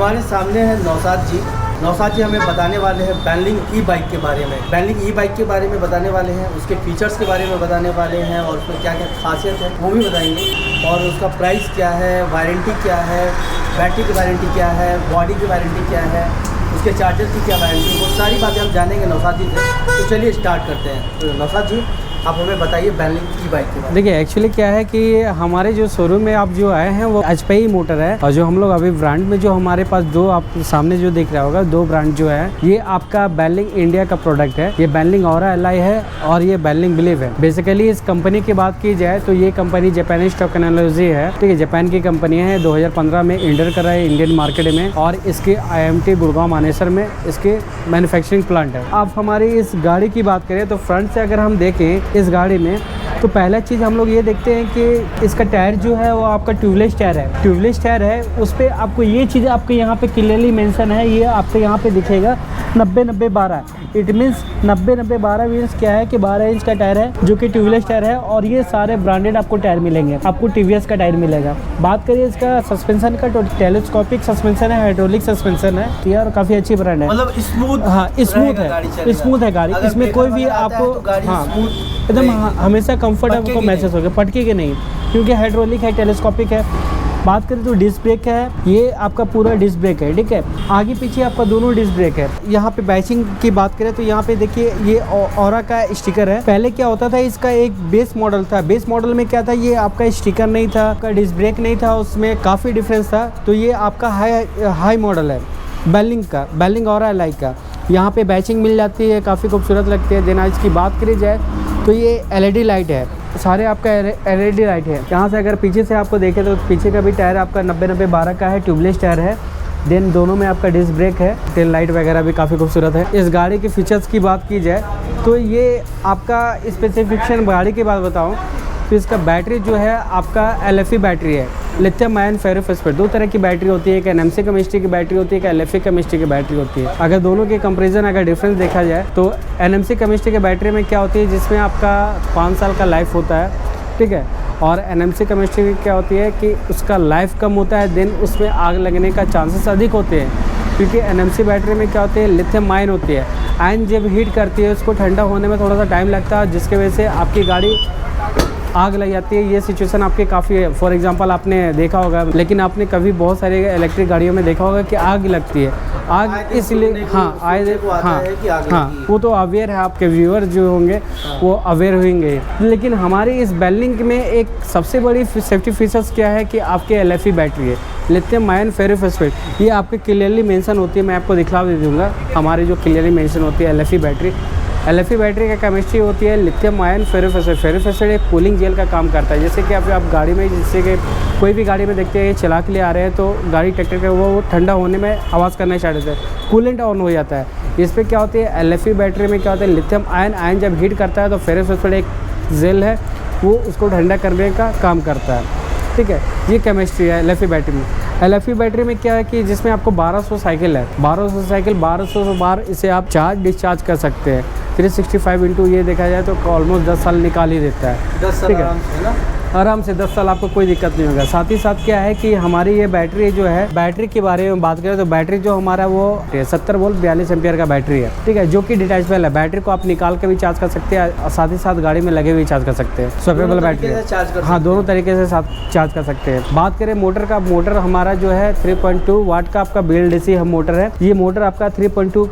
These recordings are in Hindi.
हमारे सामने है नौशाद जी। नौशाद जी हमें बताने वाले हैं बैनलिंग ई बाइक के बारे में। बैनलिंग ई बाइक के बारे में बताने वाले हैं, उसके फीचर्स के बारे में बताने वाले हैं और उसमें क्या क्या खासियत है वो भी बताएंगे। और उसका प्राइस क्या है, वारंटी क्या है, बैटरी की वारंटी क्या है, बॉडी की वारंटी क्या है, उसके चार्जर की क्या वारंटी, वो सारी बातें हम जानेंगे नौशाद जी से। तो चलिए स्टार्ट करते हैं। तो नौशाद जी आप हमें बताइए बैनलिंग ई बाइक के बारे में। देखिए एक्चुअली क्या है कि हमारे जो शोरूम में आप जो आए हैं वो एचपी मोटर है, और जो हम लोग अभी ब्रांड में जो हमारे पास दो आप सामने जो देख रहा होगा, दो ब्रांड जो है ये आपका बैनलिंग इंडिया का प्रोडक्ट है। ये बैनलिंग ऑरा एल आई है और ये बैनलिंग बिलीव है। बेसिकली इस कंपनी की बात की जाए तो ये कंपनी जापानीज टेक्नोलॉजी है, ठीक है, जापान की कंपनी है। 2015 में इंटर कर रहा है इंडियन मार्केट में, और इसके IMT गुड़गांव मानेसर में इसके मैन्युफैक्चरिंग प्लांट है। आप हमारी इस गाड़ी की बात करें तो फ्रंट से अगर हम देखें इस गाड़ी में, तो पहला चीज़ हम लोग ये देखते हैं कि इसका टायर जो है वो आपका ट्यूबलेस टायर है। ट्यूबलेस टायर है, उस पर आपको ये चीज़ आपके यहाँ पे क्लियरली मेंशन है, ये आपको यहाँ पे दिखेगा 90-90-12। इट मीन्स 90-90-12 मीन्स क्या है कि 12 इंच का टायर है जो कि ट्यूबलेस टायर है, और ये सारे ब्रांडेड आपको टायर मिलेंगे। आपको TVS का टायर मिलेगा। बात करिए इसका सस्पेंशन का, तो टेलीस्कोपिक सस्पेंशन है, हाइड्रोलिक सस्पेंशन है, ये और काफ़ी अच्छी ब्रांड है। मतलब स्मूथ, हाँ स्मूथ है, स्मूथ है गाड़ी। इसमें कोई भी आपको हाँ एकदम हमेशा कंफर्ट आपको महसूस होगा, पटके के नहीं, क्योंकि हाइड्रोलिक है, टेलीस्कोपिक है। बात करें तो डिस्क ब्रेक है, ये आपका पूरा डिस्क ब्रेक है, ठीक है। आगे पीछे आपका दोनों डिस्क ब्रेक है। यहाँ पे बैचिंग की बात करें तो यहाँ पे देखिए ये ऑरा का स्टिकर है। पहले क्या होता था, इसका एक बेस मॉडल था। बेस मॉडल में क्या था, ये आपका स्टिकर नहीं था, आपका डिस्क ब्रेक नहीं था, उसमें काफ़ी डिफरेंस था। तो ये आपका हाई मॉडल है बैनलिंग का, बैनलिंग ऑरा एल आई का। यहाँ पे बैचिंग मिल जाती है, काफ़ी खूबसूरत लगती है। देन इसकी बात करी जाए तो ये LED लाइट है, सारे आपका LED लाइट है। यहाँ से अगर पीछे से आपको देखें तो पीछे का भी टायर आपका 90-90-12 का है, ट्यूबलेस टायर है। देन दोनों में आपका डिस्क ब्रेक है, टेल लाइट वगैरह भी काफ़ी खूबसूरत है। इस गाड़ी के फीचर्स की बात की जाए तो ये आपका स्पेसिफिकेशन गाड़ी की बात बताऊँ तो इसका बैटरी जो है आपका LFE बैटरी है, लिथियम आयन फेरोफॉस्फेट। दो तरह की बैटरी होती है, एक NMC केमिस्ट्री की बैटरी होती है, एक LFE केमिस्ट्री की बैटरी होती है। अगर दोनों के कंपैरिजन अगर डिफरेंस देखा जाए तो NMC केमिस्ट्री की बैटरी में क्या होती है, जिसमें आपका 5 साल का लाइफ होता है, ठीक है। और NMC केमिस्ट्री की क्या होती है कि उसका लाइफ कम होता है, देन उसमें आग लगने का चांसेस अधिक होते हैं, क्योंकि NMC बैटरी में क्या होती है, लिथियम आयन होती है। आयन जब हीट करती है उसको ठंडा होने में थोड़ा सा टाइम लगता है, जिसकी वजह से आपकी गाड़ी आग लग जाती है। ये सिचुएशन आपके काफ़ी है। फॉर एग्जांपल आपने देखा होगा, लेकिन आपने कभी बहुत सारे इलेक्ट्रिक गाड़ियों में देखा होगा कि आग लगती है। आग इसलिए हाँ वो तो अवेयर है, आपके व्यूअर जो होंगे वो अवेयर होंगे। लेकिन हमारी इस बैनलिंग में एक सबसे बड़ी सेफ्टी फीचर्स क्या है कि आपके LFE बैटरी है, लिथियम आयन फेरोफॉस्फेट। ये आपके क्लियरली मेंशन होती है, मैं आपको दिखला दे दूँगा। हमारी जो क्लियरली मेंशन होती है LFE बैटरी, LFE बैटरी का केमिस्ट्री होती है लिथियम आयन फेरोफॉस्फेट। फेरोफॉस्फेट एक कूलिंग जेल का काम करता है। जैसे कि आप गाड़ी में, जैसे कि कोई भी गाड़ी में देखते हैं चला के लिए आ रहे हैं तो गाड़ी ट्रैक्टर का वो ठंडा होने में आवाज़ करना स्टार्ट होता है, कूलेंट ऑन हो जाता है। इस पर क्या होती है, LFE बैटरी में क्या होता है, लिथियम आयन जब हीट करता है तो फेरोफॉस्फेट एक जेल है, वो उसको ठंडा करने का काम करता है, ठीक है। ये केमिस्ट्री है LFE बैटरी में। LFE बैटरी में क्या है कि जिसमें आपको 1200 साइकिल है, 1200 साइकिल 1200 बार इसे आप चार्ज डिस्चार्ज कर सकते हैं। 365 इंटू ये देखा जाए तो ऑलमोस्ट 10 साल निकाल ही देता है, 10 साल ठीक आराम से ना, आराम से 10 साल आपको कोई दिक्कत नहीं होगा। साथ ही साथ क्या है कि हमारी ये बैटरी जो है, बैटरी के बारे में बात करें तो बैटरी जो हमारा वो 70 वोल्ट 42 एम्पियर का बैटरी है, ठीक है, जो कि डिटैचेबल है। बैटरी को आप निकाल के भी चार्ज कर सकते हैं और साथ ही साथ गाड़ी में लगे हुए चार्ज कर सकते हैं। स्वेपेबल बैटरी है, हाँ दोनों तरीके से साथ चार्ज कर सकते हैं। बात करें मोटर का, मोटर हमारा जो है 3.2 वाट का आपका BLDC मोटर है। ये मोटर आपका 3.2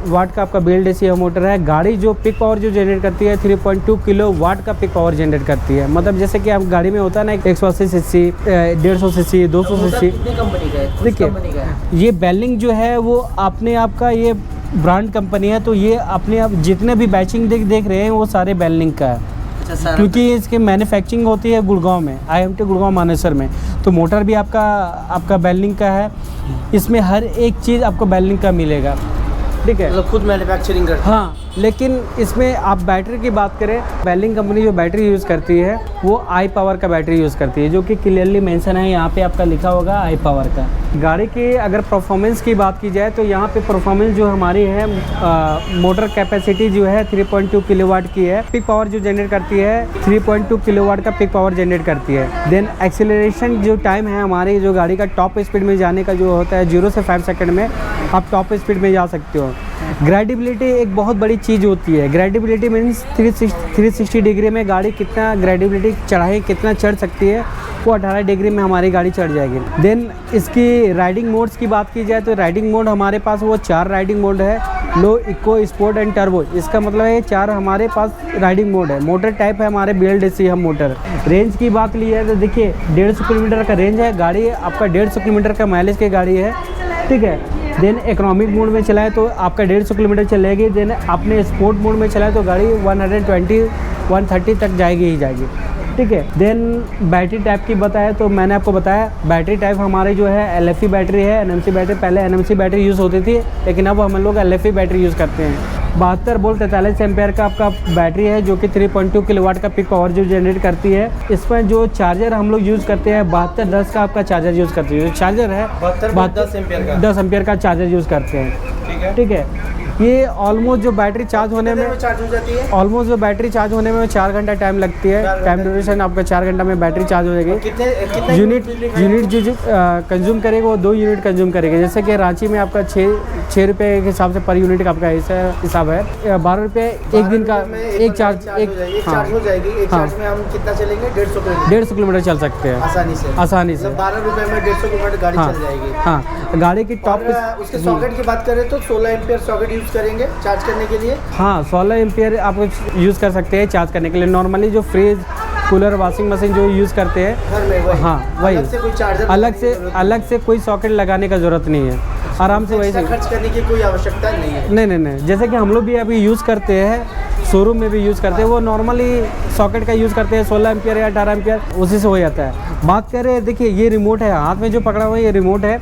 वाट का आपका BLDC मोटर है। गाड़ी जो पिक पावर जो जनरेट करती है 3.2 किलो वाट का पिक पावर जनरेट करती है। मतलब जैसे कि आप गाड़ी में होता है ना 180 सीसी, 150 सीसी, 200 सीसी। देखिए ये बैनलिंग जो है वो अपने आप का ये ब्रांड कंपनी है, तो ये अपने आप जितने भी बैचिंग देख रहे हैं वो सारे बैनलिंग का है। क्योंकि इसकी मैन्युफैक्चरिंग होती है गुड़गांव में, IMT गुड़गांव मानेसर में। तो मोटर भी आपका बैनलिंग का है। इसमें हर एक चीज़ आपको बैनलिंग का मिलेगा, ठीक है। मतलब खुद मैन्युफैक्चरिंग करते हैं। हाँ लेकिन इसमें आप बैटरी की बात करें, बेलिंग कंपनी जो बैटरी यूज़ करती है वो आई पावर का बैटरी यूज़ करती है, जो कि क्लियरली मेंशन है यहाँ पे आपका लिखा होगा आई पावर का। गाड़ी की अगर परफॉर्मेंस की बात की जाए तो यहाँ पे परफॉर्मेंस जो हमारी है मोटर कैपेसिटी जो है 3.2 किलोवाट की है। पिक पावर जो जनरेट करती है 3.2 किलोवाट का पिक पावर जनरेट करती है। देन एक्सीलरेशन जो टाइम है हमारी जो गाड़ी का टॉप स्पीड में जाने का जो होता है 0 से 5 सेकंड में आप टॉप स्पीड में जा सकते हो। ग्रेडिबिलिटी एक बहुत बड़ी चीज़ होती है। ग्रेडिबिलिटी मीन्स 360 डिग्री में गाड़ी कितना ग्रेडिबिलिटी चढ़ाई कितना चढ़ सकती है, वो 18 डिग्री में हमारी गाड़ी चढ़ जाएगी। देन इसकी राइडिंग मोड्स की बात की जाए तो राइडिंग मोड हमारे पास वो 4 राइडिंग मोड है, लो, इको, स्पोर्ट एंड टर्बो। इसका मतलब है 4 हमारे पास राइडिंग मोड है। मोटर टाइप है हमारे BLDC हम मोटर। रेंज की बात ली है तो देखिए 150 किलोमीटर का रेंज है। गाड़ी आपका 150 किलोमीटर का माइलेज की गाड़ी है, ठीक है। देन इकोनॉमिक मोड में चलाए तो आपका 150 किलोमीटर चलेगी। देन आपने स्पोर्ट मोड में चलाए तो गाड़ी 120-130 तक जाएगी ही जाएगी, ठीक है। देन बैटरी टाइप की बताया तो मैंने आपको बताया बैटरी टाइप हमारे जो है LFP बैटरी है, NMC बैटरी। पहले NMC बैटरी यूज़ होती थी लेकिन अब हम लोग LFP बैटरी यूज़ करते हैं। 72 वोल्ट 43 एम्पेयर का आपका बैटरी है, जो कि 3.2 किलोवाट का पिक पावर जो जनरेट करती है। इसमें जो चार्जर हम लोग यूज़ करते हैं 7210 का आपका चार्जर यूज़ करते हैं। जो चार्जर है 10 एम्पेयर का चार्जर यूज़ करते हैं, ठीक है। ये ऑलमोस्ट जो बैटरी चार्ज होने में चार्ज हो जाती है, ऑलमोस्ट जो बैटरी चार्ज होने में 4 घंटा टाइम लगती है। टाइम ड्यूरेशन आपका 4 घंटा में बैटरी चार्ज हो जाएगी। कितने यूनिट जो कंज्यूम करेगा वो 2 यूनिट कंज्यूम करेगा। जैसे कि रांची में आपका 6 रुपये के हिसाब से पर यूनिट का आपका हिसाब है। 12 रुपये एक दिन का एक चार्ज हो जाएगी। एक चार्ज में हम कितना चलेंगे? 150 किलोमीटर चल सकते हैं आसानी से। 12 रुपये में 150 किलोमीटर गाड़ी चल जाएगी। हाँ, गाड़ी की टॉप उसके सॉकेट की बात करें तो 16 एम्पियर सॉकेट यूज़ करेंगे चार्ज करने के लिए। हाँ, 16 एम्पियर आप यूज़ कर सकते हैं चार्ज करने के लिए। नॉर्मली जो फ्रिज, कूलर, वॉशिंग मशीन जो यूज़ करते हैं घर में हाँ वही अलग से कोई चार्जर अलग से कोई सॉकेट लगाने का ज़रूरत नहीं है। आराम से वही खर्च करने की कोई आवश्यकता नहीं है। नहीं। जैसे कि हम लोग भी अभी यूज़ करते हैं, शोरूम में भी यूज़ करते हैं, वो नॉर्मली सॉकेट का यूज़ करते हैं 16 एम्पियर या 18 एम्पियर, उसी से हो जाता है। बात करें, देखिए ये रिमोट है, हाथ में जो पकड़ा हुआ है ये रिमोट है।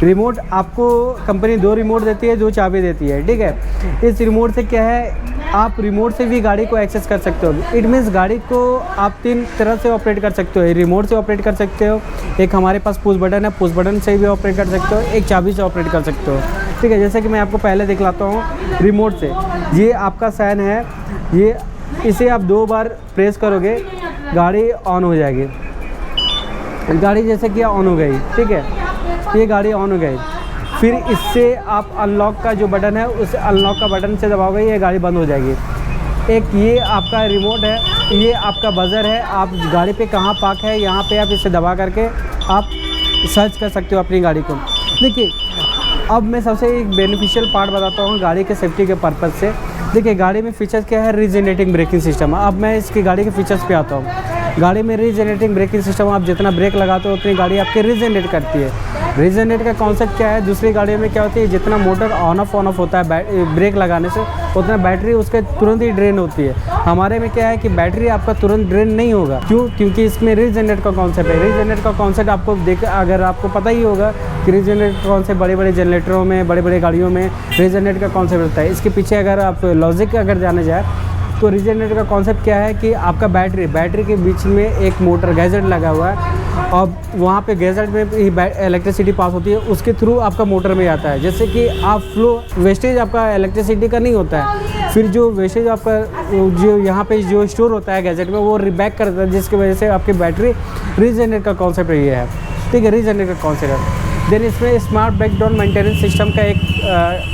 रिमोट आपको कंपनी 2 रिमोट देती है, 2 चाबी देती है, ठीक है। इस रिमोट से क्या है, आप रिमोट से भी गाड़ी को एक्सेस कर सकते हो। इट मीन्स गाड़ी को आप 3 तरह से ऑपरेट कर सकते हो। रिमोट से ऑपरेट कर सकते हो, एक हमारे पास पुश बटन है, पुश बटन से भी ऑपरेट कर सकते हो, एक चाबी से ऑपरेट कर सकते हो, ठीक है। जैसे कि मैं आपको पहले दिखलाता हूँ रिमोट से। ये आपका फैन है, ये इसे आप 2 बार प्रेस करोगे गाड़ी ऑन हो जाएगी। गाड़ी जैसे कि ऑन हो गई, ठीक है, ये गाड़ी ऑन हो गई। फिर इससे आप अनलॉक का जो बटन है उस अनलॉक का बटन से दबाओगे ये गाड़ी बंद हो जाएगी। एक ये आपका रिमोट है, ये आपका बजर है, आप गाड़ी पे कहाँ पार्क है यहाँ पे आप इसे दबा करके आप सर्च कर सकते हो अपनी गाड़ी को। देखिए अब मैं सबसे एक बेनिफिशियल पार्ट बताता हूँ गाड़ी के सेफ्टी के पर्पज़ से। देखिए गाड़ी में फीचर्स क्या है, रीजनरेटिंग ब्रेकिंग सिस्टम। अब मैं इसकी गाड़ी के फीचर्स पे आता हूँ। गाड़ी में रीजनरेटिंग ब्रेकिंग सिस्टम, आप जितना ब्रेक लगाते हो उतनी गाड़ी आपकी रीजनरेट करती है। रीजनरेट का कॉन्सेप्ट क्या है, दूसरी गाड़ियों में क्या होती है, जितना मोटर ऑन ऑफ होता है ब्रेक लगाने से उतना बैटरी उसके तुरंत ही ड्रेन होती है। हमारे में क्या है कि बैटरी आपका तुरंत ड्रेन नहीं होगा। क्यों? क्योंकि इसमें रीजनरेट का कॉन्सेप्ट है। रीजनरेट का कॉन्सेप्ट आपको अगर आपको पता ही होगा कि रीजनरेट का कॉन्सेप्ट बड़े जनरेटरों में, बड़े गाड़ियों में रीजनरेट का कॉन्सेप्ट होता है। इसके पीछे अगर आप लॉजिक अगर जाने जाए तो रीजनरेट का कॉन्सेप्ट क्या है कि आपका बैटरी के बीच में एक मोटर गैजेट लगा हुआ है और वहाँ पे गैजेट में ही इलेक्ट्रिसिटी पास होती है, उसके थ्रू आपका मोटर में आता है। जैसे कि आप फ्लो वेस्टेज आपका इलेक्ट्रिसिटी का नहीं होता है, फिर जो वेस्टेज आपका जो यहाँ पे जो स्टोर होता है गैजेट में वो बैक करता है, जिसकी वजह से आपकी बैटरी रीजनरेट का कॉन्सेप्ट ये है, ठीक है, रीजनरेट का कॉन्सेप्ट है। देन इसमें स्मार्ट ब्रेकडाउन मेंटेनेंस सिस्टम का एक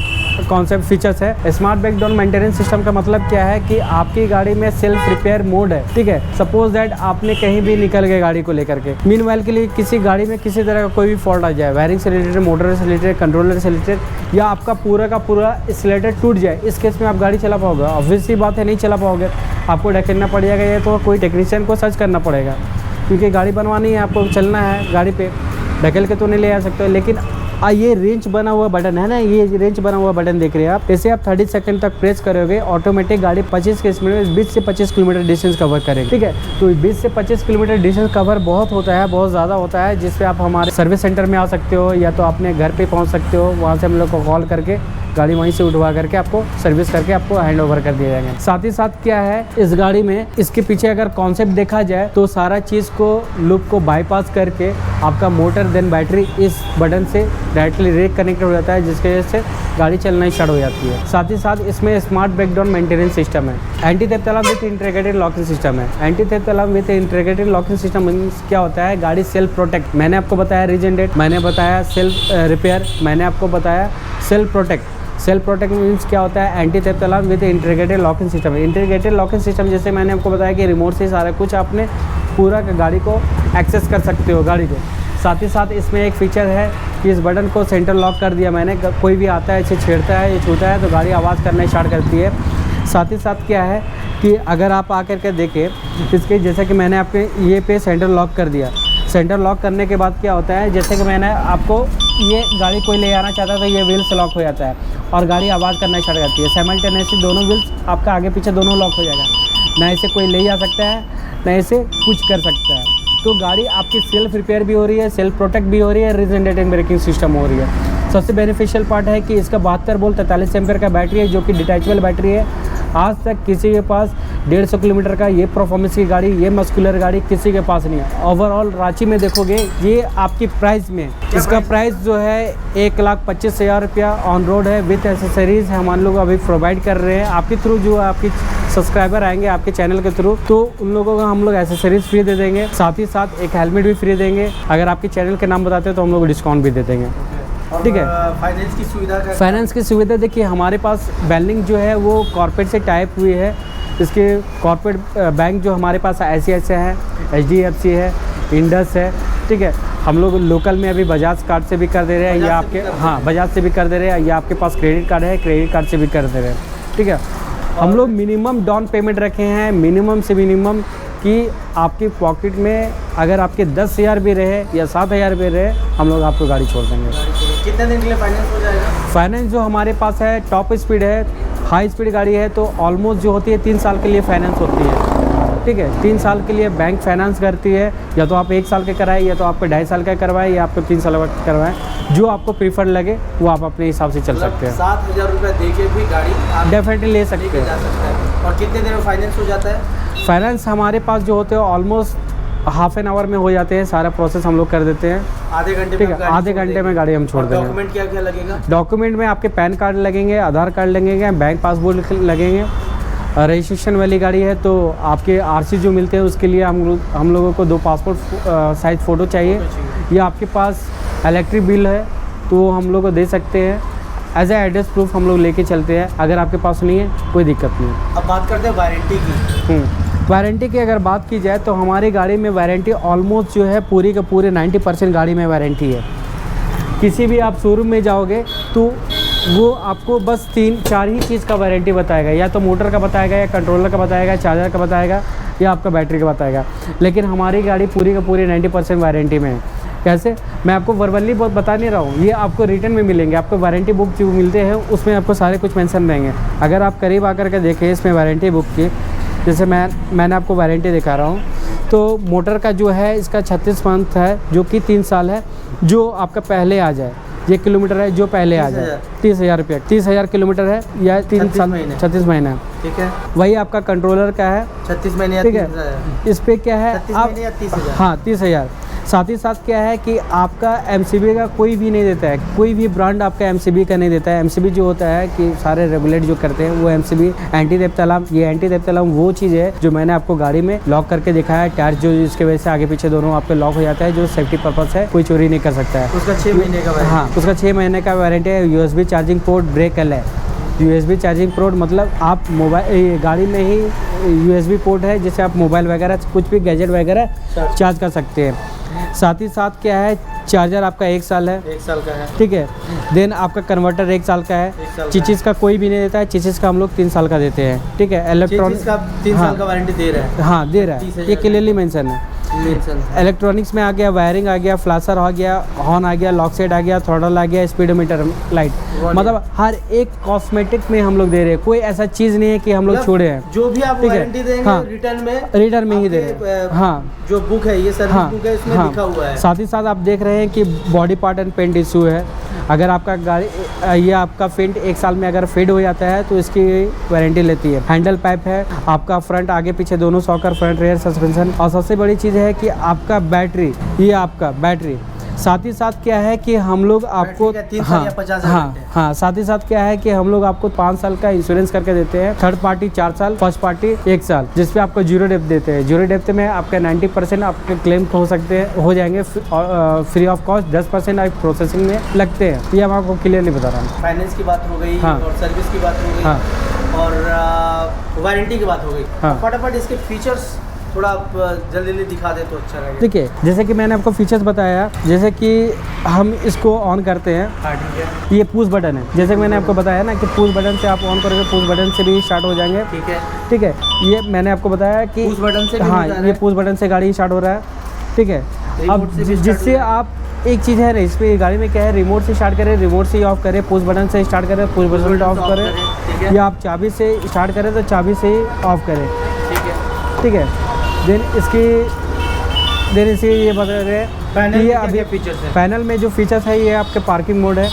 कॉन्सेप्ट फीचर्स है। स्मार्ट ब्रेकडाउन मेंटेनेंस सिस्टम का मतलब क्या है कि आपकी गाड़ी में सेल्फ रिपेयर मोड है, ठीक है। सपोज दैट आपने कहीं भी निकल गए गाड़ी को लेकर के, मीनवाइल के लिए किसी गाड़ी में किसी तरह का कोई भी फॉल्ट आ जाए, वायरिंग से रिलेटेड, मोटर से रिलेटेड, कंट्रोलर से रिलेटेड, या आपका पूरा का पूरा एक्सीलरेटर टूट जाए, इस केस में आप गाड़ी चला पाओगे? ऑब्वियसली बात है नहीं चला पाओगे, आपको ढकेलना पड़ेगा, ये तो कोई टेक्नीशियन को सर्च करना पड़ेगा, क्योंकि गाड़ी बनवानी है, आपको चलना है गाड़ी पे, ढकेल के तो नहीं ले आ सकते। लेकिन ये रेंच बना हुआ बटन है ना, ये रेंच बना हुआ बटन देख रहे हैं आप, इसे आप 30 सेकंड तक प्रेस करोगे, ऑटोमेटिक गाड़ी 25 के स्पीड में 20 से 25 किलोमीटर डिस्टेंस कवर करेगी, ठीक है। तो 20 से 25 किलोमीटर डिस्टेंस कवर बहुत होता है, बहुत ज़्यादा होता है, जिसपे आप हमारे सर्विस सेंटर में आ सकते हो, या तो अपने घर पे पहुंच सकते हो, वहाँ से हम लोग को कॉल करके गाड़ी वहीं से उठवा करके आपको सर्विस करके आपको हैंड ओवर कर दिए जाएंगे। साथ ही साथ क्या है इस गाड़ी में, इसके पीछे अगर कॉन्सेप्ट देखा जाए तो सारा चीज़ को लूप को बाईपास करके आपका मोटर देन बैटरी इस बटन से डायरेक्टली रेक कनेक्ट हो जाता है, जिसकी वजह से गाड़ी चलना स्टार्ट हो जाती है। साथ ही साथ इसमें स्मार्ट ब्रेकडाउन मेंटेनेंस सिस्टम है, anti theft alarm with integrated locking system है। Anti theft alarm with integrated locking system means क्या होता है, गाड़ी सेल्फ प्रोटेक्ट, मैंने आपको बताया रीजनरेट, मैंने बताया सेल्फ रिपेयर, मैंने आपको बताया self protect. Self protect means क्या होता है, anti theft alarm with integrated locking system. Integrated locking system जैसे मैंने आपको बताया कि रिमोट से सारा कुछ आपने पूरा गाड़ी को एक्सेस कर सकते हो गाड़ी को। साथ ही साथ इसमें एक फीचर है कि इस बटन को सेंटर लॉक कर दिया मैंने, कोई भी आता है इसे छेड़ता है या छूता है तो गाड़ी आवाज़ करना स्टार्ट करती है। साथ ही साथ क्या है कि अगर आप आकर के देखें इसके, जैसे कि मैंने आपके ये पे सेंटर लॉक कर दिया, सेंटर लॉक करने के बाद क्या होता है, जैसे कि मैंने आपको ये गाड़ी कोई ले आना चाहता है तो ये व्हील्स लॉक हो जाता है और गाड़ी आवाज़ करना स्टार्ट करती है। साइमल्टेनियसली दोनों व्हील्स आपका आगे पीछे दोनों लॉक हो जाएगा, ना इसे कोई ले जा सकता है ना इसे कुछ कर सकता है। तो गाड़ी आपकी सेल्फ रिपेयर भी हो रही है, सेल्फ प्रोटेक्ट भी हो रही है, रिजनरेटिंग ब्रेकिंग सिस्टम हो रही है। सबसे बेनिफिशियल पार्ट है कि इसका 72 वोल्ट 43 एम्पीयर का बैटरी है, जो कि डिटैचेबल बैटरी है। आज तक किसी के पास 150 किलोमीटर का ये परफॉर्मेंस की गाड़ी, ये मस्कुलर गाड़ी किसी के पास नहीं है। ओवरऑल रांची में देखोगे ये आपकी प्राइस में, इसका प्राइस जो है 1,25,000 रुपया ऑन रोड है, विथ एसेसरीज हम लोग अभी प्रोवाइड कर रहे हैं आपके थ्रू। जो आपकी सब्सक्राइबर आएंगे आपके चैनल के थ्रू तो उन लोगों को हम लोग एसेसरीज फ्री दे देंगे, साथ ही साथ एक हेलमेट भी फ्री देंगे। अगर आपके चैनल के नाम बताते हैं तो हम लोग डिस्काउंट भी दे देंगे। ठीक है। फाइनेंस की सुविधा का, फाइनेंस की सुविधा देखिए हमारे पास बेलिंग जो है वो कॉर्पोरेट से टाइप हुई है। इसके कॉर्पोरेट बैंक जो हमारे पास ICICI है, HDFC है, इंडस है। ठीक है। हम लोग लोकल में अभी बजाज कार्ड से भी कर दे रहे हैं या आपके, हाँ बजाज से भी कर दे रहे हैं, या आपके पास क्रेडिट कार्ड है क्रेडिट कार्ड से भी कर दे रहे हैं। ठीक है। हम लोग मिनिमम डाउन पेमेंट रखे हैं, मिनिमम से मिनिमम कि आपकी पॉकेट में अगर आपके 10,000 भी रहे या 7,000 भी रहे, हम लोग आपको गाड़ी छोड़ देंगे। कितने दिन के लिए फाइनेंस हो जाएगा? फाइनेंस जो हमारे पास है टॉप स्पीड है, हाई स्पीड गाड़ी है तो ऑलमोस्ट जो होती है 3 साल के लिए फाइनेंस होती है। ठीक है। 3 साल के लिए बैंक फाइनेंस करती है, या तो आप 1 साल के कराएं या तो आपको 2.5 साल का करवाएं या आपको 3 साल का करवाएं, जो आपको प्रीफर लगे वो आप अपने हिसाब से चल सकते हैं। 7,000 रुपये दे के भी गाड़ी आप डेफिनेटली ले सकते हैं। जा सकते हैं। और कितने देर में फाइनेंस हो जाता है? फाइनेंस हमारे पास जो होते हैं ऑलमोस्ट हाफ एन आवर में हो जाते हैं, सारा प्रोसेस हम लोग कर देते हैं। आधे घंटे? ठीक है, आधे घंटे में गाड़ी हम छोड़ देंगे। डॉक्यूमेंट क्या क्या लगेगा? डॉक्यूमेंट में आपके पैन कार्ड लगेंगे, आधार कार्ड लगेंगे, बैंक पासबुक लगेंगे। रजिस्ट्रेशन वाली गाड़ी है तो आपके RC जो मिलते हैं उसके लिए हम लोगों को 2 पासपोर्ट साइज़ फ़ोटो चाहिए, या आपके पास इलेक्ट्रिक बिल है तो हम लोग को दे सकते हैं। एज ए एड्रेस प्रूफ हम लोग लेके चलते हैं, अगर आपके पास नहीं है कोई दिक्कत नहीं। अब बात करते हैं वारंटी की। वारंटी की अगर बात की जाए तो हमारी गाड़ी में वारंटी ऑलमोस्ट जो है पूरी के पूरे 90% गाड़ी में वारंटी है। किसी भी आप शोरूम में जाओगे तो वो आपको बस 3-4 ही चीज़ का वारंटी बताएगा, या तो मोटर का बताएगा, या कंट्रोलर का बताएगा, चार्जर का बताएगा, या आपका बैटरी का बताएगा। लेकिन हमारी गाड़ी पूरी का पूरी 90% वारंटी में है। कैसे? मैं आपको वर्बली बहुत बता नहीं रहा हूँ, ये आपको रिटर्न में मिलेंगे। आपको वारंटी बुक जो मिलते हैं उसमें आपको सारे कुछ मेंशन रहेंगे। अगर आप करीब आकर के देखें इसमें वारंटी बुक की, जैसे मैंने आपको वारंटी दिखा रहा हूँ, तो मोटर का जो है इसका 36 मंथ है, जो कि 3 साल है। जो आपका पहले आ जाए, ये किलोमीटर है जो पहले आ जाए, 30,000 रुपये, 30,000 किलोमीटर है या 3 साल 36 महीना। ठीक है। वही आपका कंट्रोलर का है 36 महीने। ठीक है। इस पे क्या है आप, 30,000। हाँ 30,000। साथ ही साथ क्या है कि आपका MCB का कोई भी नहीं देता है, कोई भी ब्रांड आपका MCB का नहीं देता है। MCB जो होता है कि सारे रेगुलेट जो करते हैं वो MCB एंटी थेफ्ट अलार्म। ये एंटी थेफ्ट अलार्म वो चीज़ है जो मैंने आपको गाड़ी में लॉक करके दिखाया है, टायर जो जिसकी वजह से आगे पीछे दोनों आपके लॉक हो जाता है, जो सेफ्टी पर्पस है, कोई चोरी नहीं कर सकता है। उसका 6 महीने का वारंटी। हाँ, उसका 6 महीने का वारंटी है। USB चार्जिंग पोर्ट ब्रेकल है। USB चार्जिंग पोर्ट मतलब आप मोबाइल गाड़ी में ही USB पोर्ट है, जिससे आप मोबाइल वगैरह कुछ भी गैजेट वगैरह चार्ज कर सकते हैं। साथ ही साथ क्या है, चार्जर आपका 1 साल है। 1 साल का है। ठीक है। देन आपका कन्वर्टर 1 साल का है। चीज़ का कोई भी नहीं देता है, चीज़ का हम लोग 3 साल का देते हैं। ठीक है। इलेक्ट्रॉनिक्स का 3 साल का वारंटी दे रहा है। हाँ दे रहा है, ये क्लियरली मेंशन है। इलेक्ट्रॉनिक्स में आ गया, वायरिंग आ गया, फ्लैशर आ गया, हॉर्न आ गया, लॉक सेट आ गया, थ्रॉटल आ गया, स्पीडोमीटर लाइट, मतलब हर एक कॉस्मेटिक में हम लोग दे रहे हैं। कोई ऐसा चीज़ नहीं है कि हम लोग छोड़े हैं। जो भी आप वारंटी देंगे, हाँ, रिटर्न में ही दे रहे हैं। हाँ, जो बुक है ये सर्विस बुक है, इसमें लिखा हुआ है। साथ ही साथ आप देख रहे हैं कि body part and paint issue है। अगर आपका गाड़ी ये आपका फेंट 1 साल में अगर फेड हो जाता है तो इसकी वारंटी लेती है। हैंडल पाइप है आपका, फ्रंट आगे पीछे दोनों सॉकर, फ्रंट रेयर सस्पेंशन। और सबसे बड़ी चीज़ है कि आपका बैटरी, ये आपका बैटरी साथ ही साथ क्या है कि हम लोग आपको 3 साल या 50,000 घंटे। हाँ साथ ही साथ क्या है कि हम लोग आपको 5 साल का इंश्योरेंस करके देते हैं। थर्ड पार्टी 4 साल, फर्स्ट पार्टी 1 साल, जिसपे आपको जीरो डेप्थ देते हैं। जीरो डेप्थ में आपका 90% आपके क्लेम हो सकते हैं, हो जाएंगे फ्री ऑफ कॉस्ट। 10% आप प्रोसेसिंग में लगते हैं। ये हम आपको क्लियरली बता रहा हूँ। फाइनेंस की बात हो गई, हाँ। और सर्विस की बात हो गई, हाँ। और वारंटी की बात हो गई। हाँ। फटाफट इसके फीचर्स थोड़ा आप जल्दी दिखा दे तो अच्छा लगेगा। देखिए जैसे कि मैंने आपको फीचर्स बताया, जैसे कि हम इसको ऑन करते हैं, हाँ ठीक है। ये पुश बटन है। जैसे कि मैंने आपको बताया ना कि पुश बटन से आप ऑन करोगे, पुश बटन से भी स्टार्ट हो जाएंगे। ठीक है, ठीक है। ये मैंने आपको बताया कि पुश बटन से भी हाँ, हो जा रहा ये है। पुश बटन से गाड़ी स्टार्ट हो रहा है। ठीक है। रिमोट अब से भी स्टार्ट जिससे हो रहा है। आप एक चीज़ है ना, इस पे गाड़ी में क्या है, रिमोट से स्टार्ट करें, रिमोट से ही ऑफ करें, पुश बटन से स्टार्ट करें, पुश बटन से ऑफ करें, ठीक है, या आप चाबी से स्टार्ट करें तो चाबी से ही ऑफ करें। ठीक है। ठीक है। देन इसके ये बता रहे हैं पैनल कि ये में अभी क्या फीचर्स है? पैनल में जो फीचर्स है ये आपके पार्किंग मोड है।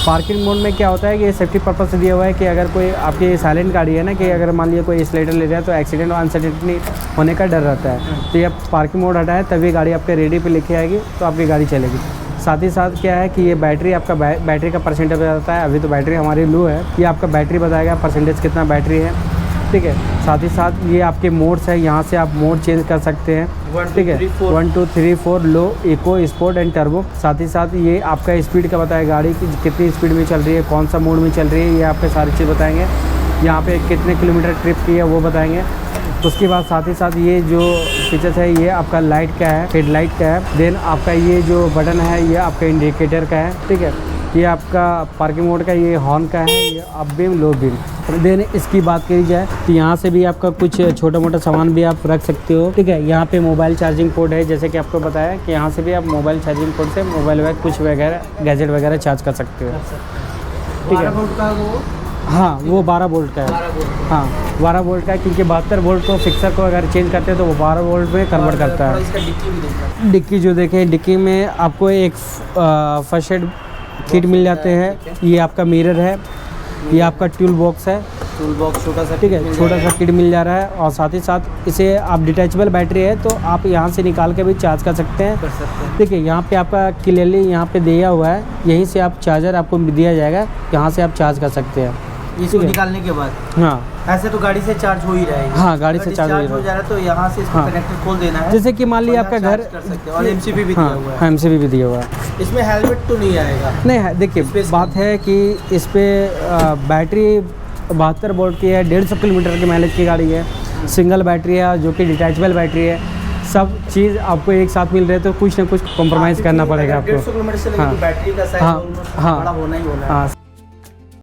पार्किंग मोड में क्या होता है कि ये सेफ्टी पर्पस से दिया हुआ है कि अगर कोई आपकी साइलेंट गाड़ी है ना, कि अगर मान लिया कोई स्लाइडर ले रहा है तो एक्सीडेंट और अनसर्टेनिटी होने का डर रहता है। तो ये पार्किंग मोड हटाए तभी गाड़ी आपके रेडी पे लेके आएगी तो आपकी गाड़ी चलेगी। साथ ही साथ क्या है कि ये बैटरी आपका बैटरी का परसेंटेज बताता है। अभी तो बैटरी हमारी लो है, ये आपका बैटरी बताएगा परसेंटेज कितना बैटरी है। ठीक है। साथ ही साथ ये आपके मोड्स है, यहाँ से आप मोड चेंज कर सकते हैं। ठीक है। 1 2 3 4 low, eco, sport and turbo. साथ ही साथ ये आपका स्पीड का बताएगा, गाड़ी की कितनी स्पीड में चल रही है, कौन सा मोड में चल रही है, ये आपके सारी चीज़ बताएंगे। यहाँ पे कितने किलोमीटर ट्रिप की है वो बताएंगे। उसके बाद साथ ही साथ ये जो फीचर्स है ये आपका लाइट का है, हेडलाइट का है। देन आपका ये जो बटन है ये आपका इंडिकेटर का है। ठीक है। ये आपका पार्किंग मोड का, ये हॉर्न का है, ये up beam, low beam. Then इसकी बात करी जाए तो यहाँ से भी आपका कुछ छोटा मोटा सामान भी आप रख सकते हो। ठीक है। यहाँ पे मोबाइल चार्जिंग पोर्ट है, जैसे कि आपको बताया कि यहाँ से भी आप मोबाइल चार्जिंग पोर्ट से मोबाइल वगैरह कुछ वगैरह गैजेट वगैरह चार्ज कर सकते हो। ठीक है। 12 वोल्ट का वो, हाँ वो 12 वोल्ट का है। 12 वोल्ट। हाँ 12 वोल्ट का है, क्योंकि 72 वोल्ट को फिक्सर को अगर चेंज करते हैं तो वो 12 वोल्ट में कन्वर्ट करता और है। इसका डिक्की भी देखा। डिक्की जो देखें, डिक्की में आपको एक फर्स्ट एड किट मिल जाते हैं। ये आपका मिरर है, ये आपका टूल बॉक्स है। टूल बॉक्स छोटा सा, ठीक है, छोटा सा किट मिल जा रहा है। और साथ ही साथ इसे आप डिटैचेबल बैटरी है तो आप यहाँ से निकाल के भी चार्ज कर सकते हैं। कर सकते हैं। ठीक है। यहाँ पे आपका क्लियरली यहाँ पे दिया हुआ है, यहीं से आप चार्जर आपको दिया जाएगा, यहाँ से आप चार्ज कर सकते हैं। इसको ठीक है। निकालने के बाद हाँ ऐसे तो गाड़ी से चार्ज हो ही रहेगी। हाँ, गाड़ी से चार्ज हो ही हो जा रहा है तो यहाँ से इसको हाँ। कनेक्टर खोल देना है। जैसे कि मान लिया और आपका यहाँ घर, चार्ज कर सकते हैं। और एमसीबी भी हाँ दिया हुआ है। हाँ एमसीबी भी दिया हुआ है। इसमें हेलमेट तो नहीं आएगा। नहीं है, देखिए Space बात है कि इस पे बैटरी 72 वोल्ट की है, 150 किलोमीटर की माइलेज की गाड़ी है, सिंगल बैटरी है जो कि डिटैचेबल बैटरी है। सब चीज़ आपको एक साथ मिल रहे तो कुछ ना कुछ कॉम्प्रोमाइज़ करना पड़ेगा आपको। 150 किलोमीटर से लेकर हाँ। बैटरी का साइज हाँ, ऑलमोस्ट हाँ। बड़ा होना ही होना है। हाँ